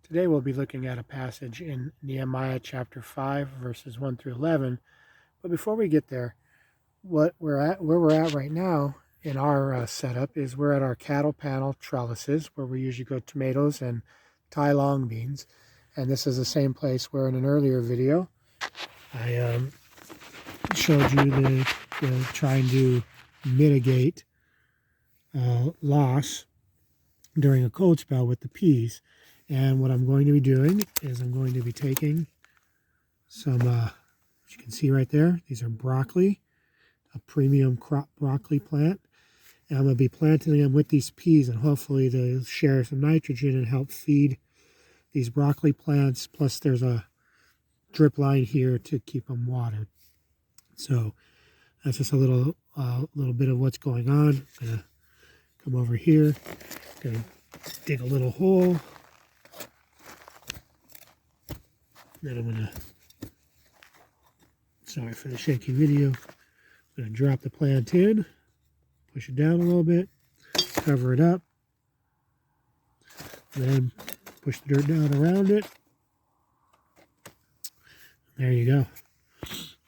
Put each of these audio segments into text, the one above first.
Today we'll be looking at a passage in Nehemiah chapter 5, verses 1 through 11. But before we get there, where we're at right now in our setup is we're at our cattle panel trellises, where we usually grow tomatoes and Thai long beans. And this is the same place where in an earlier video I showed you the trying to mitigate loss during a cold spell with the peas. And what I'm going to be doing is I'm going to be taking some, as you can see right there, these are broccoli, a premium crop broccoli plant. And I'm going to be planting them with these peas, and hopefully they'll share some nitrogen and help feed these broccoli plants. Plus there's a drip line here to keep them watered. So that's just a little bit of what's going on. I'm going to come over here, going to dig a little hole. Then I'm going to, sorry for the shaky video, I'm going to drop the plant in, push it down a little bit, cover it up, then push the dirt down around it. There you go.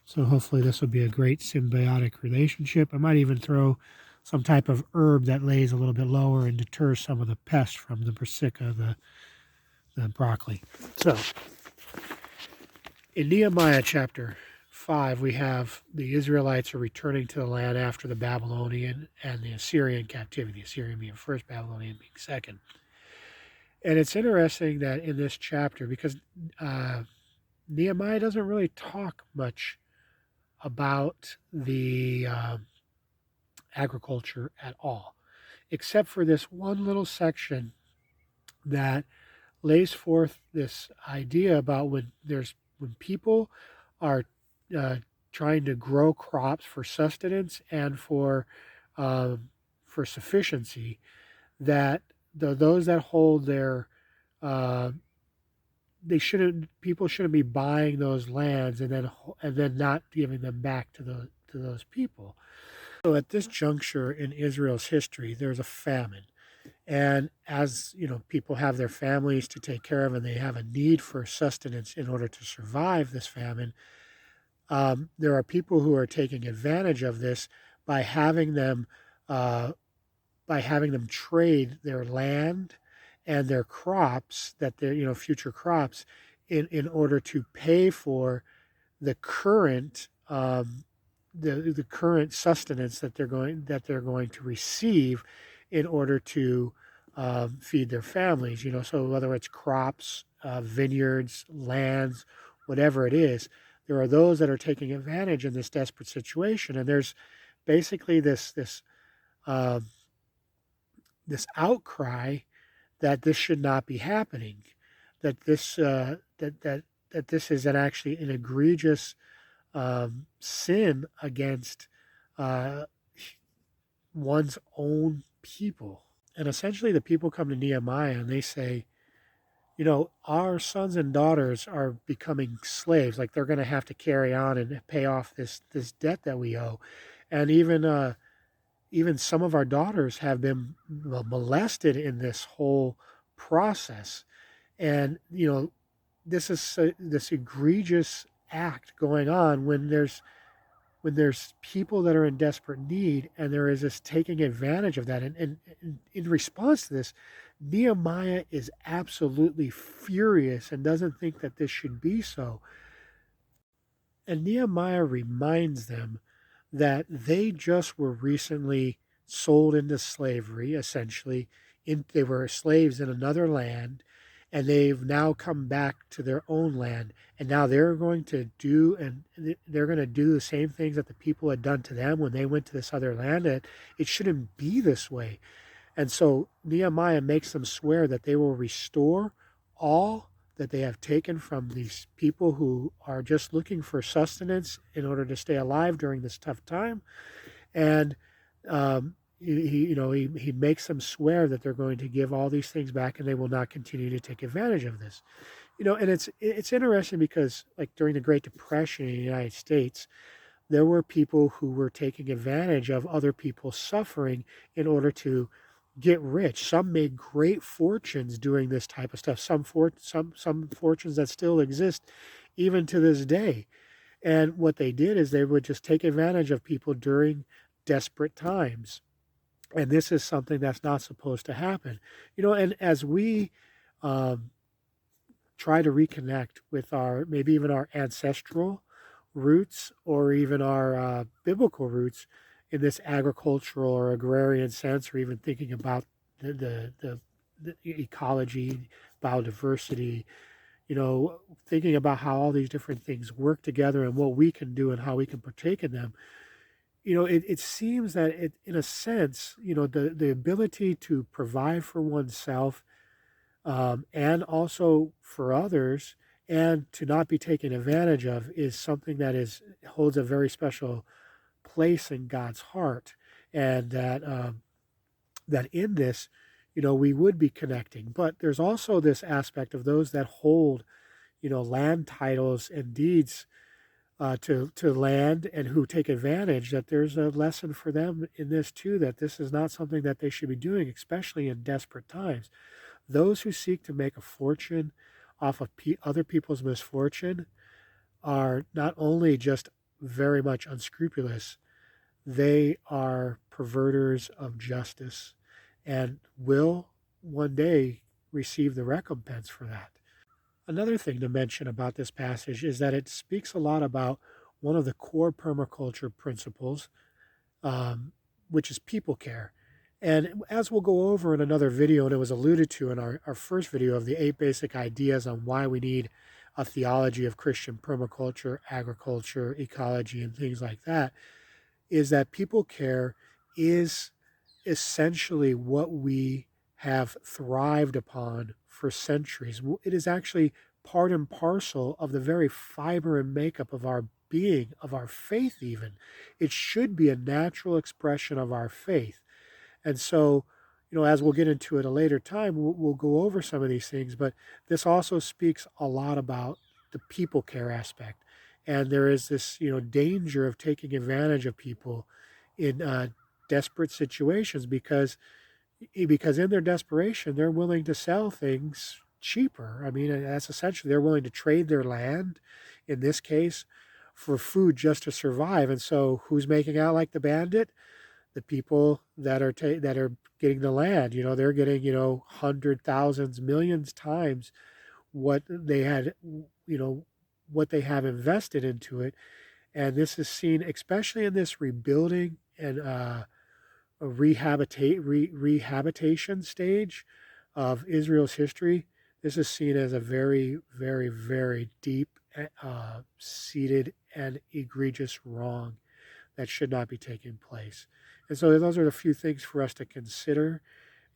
So hopefully this will be a great symbiotic relationship. I might even throw some type of herb that lays a little bit lower and deters some of the pests from the brassica, the broccoli. So in Nehemiah chapter 5, we have the Israelites are returning to the land after the Babylonian and the Assyrian captivity, the Assyrian being first, Babylonian being second. And it's interesting that in this chapter, because Nehemiah doesn't really talk much about the agriculture at all, except for this one little section that lays forth this idea about when people are trying to grow crops for sustenance and for sufficiency, that those that hold their people shouldn't be buying those lands and then not giving them back to those people. So at this juncture in Israel's history, there's a famine. And as you know, people have their families to take care of and they have a need for sustenance in order to survive this famine. There are people who are taking advantage of this by having them trade their land and their crops, that they're future crops, in order to pay for the current the current sustenance that they're going to receive in order to feed their families. So whether it's crops, vineyards, lands, whatever it is, there are those that are taking advantage in this desperate situation, and there's basically this outcry that this should not be happening, that this is actually an egregious sin against one's own people. And essentially the people come to Nehemiah and they say, our sons and daughters are becoming slaves, like they're going to have to carry on and pay off this debt that we owe. And even some of our daughters have been molested in this whole process. And this is this egregious act going on when there's people that are in desperate need, and there is this taking advantage of that. And in response to this, Nehemiah is absolutely furious and doesn't think that this should be so. And Nehemiah reminds them that they just were recently sold into slavery, essentially. They were slaves in another land, and they've now come back to their own land, and now they're going to do the same things that the people had done to them when they went to this other land. It shouldn't be this way. And so Nehemiah makes them swear that they will restore all that they have taken from these people who are just looking for sustenance in order to stay alive during this tough time. And he makes them swear that they're going to give all these things back, and they will not continue to take advantage of this. And it's interesting because, like, during the Great Depression in the United States, there were people who were taking advantage of other people's suffering in order to get rich. Some made great fortunes doing this type of stuff. Some fortunes that still exist even to this day. And what they did is they would just take advantage of people during desperate times. And this is something that's not supposed to happen. And as we um, try to reconnect with maybe even our ancestral roots or even our biblical roots in this agricultural or agrarian sense, or even thinking about the ecology, biodiversity, thinking about how all these different things work together and what we can do and how we can partake in them. It seems that in a sense, the ability to provide for oneself, and also for others, and to not be taken advantage of, is something that holds a very special place in God's heart, and that in this, we would be connecting. But there's also this aspect of those that hold, land titles and deeds to land, and who take advantage, that there's a lesson for them in this too, that this is not something that they should be doing, especially in desperate times. Those who seek to make a fortune off of other people's misfortune are not only just very much unscrupulous, they are perverters of justice and will one day receive the recompense for that. Another thing to mention about this passage is that it speaks a lot about one of the core permaculture principles, which is people care. And as we'll go over in another video, and it was alluded to in our first video of the 8 basic ideas on why we need a theology of Christian permaculture, agriculture, ecology, and things like that, is that people care is essentially what we have thrived upon for centuries. It is actually part and parcel of the very fiber and makeup of our being, of our faith even. It should be a natural expression of our faith. And so, as we'll get into at a later time, we'll go over some of these things, but this also speaks a lot about the people care aspect. And there is this, danger of taking advantage of people in desperate situations, because in their desperation, they're willing to sell things cheaper. I mean, that's essentially, they're willing to trade their land, in this case, for food just to survive. And so who's making out like the bandit? The people that are getting the land. They're getting, hundred thousands, millions times what they had, what they have invested into it. And this is seen, especially in this rebuilding and a rehabilitation stage of Israel's history. This is seen as a very, very, very deep seated and egregious wrong that should not be taking place. And so those are a few things for us to consider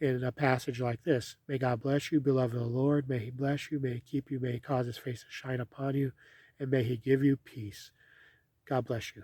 in a passage like this. May God bless you, beloved of the Lord. May he bless you, may he keep you, may he cause his face to shine upon you, and may he give you peace. God bless you.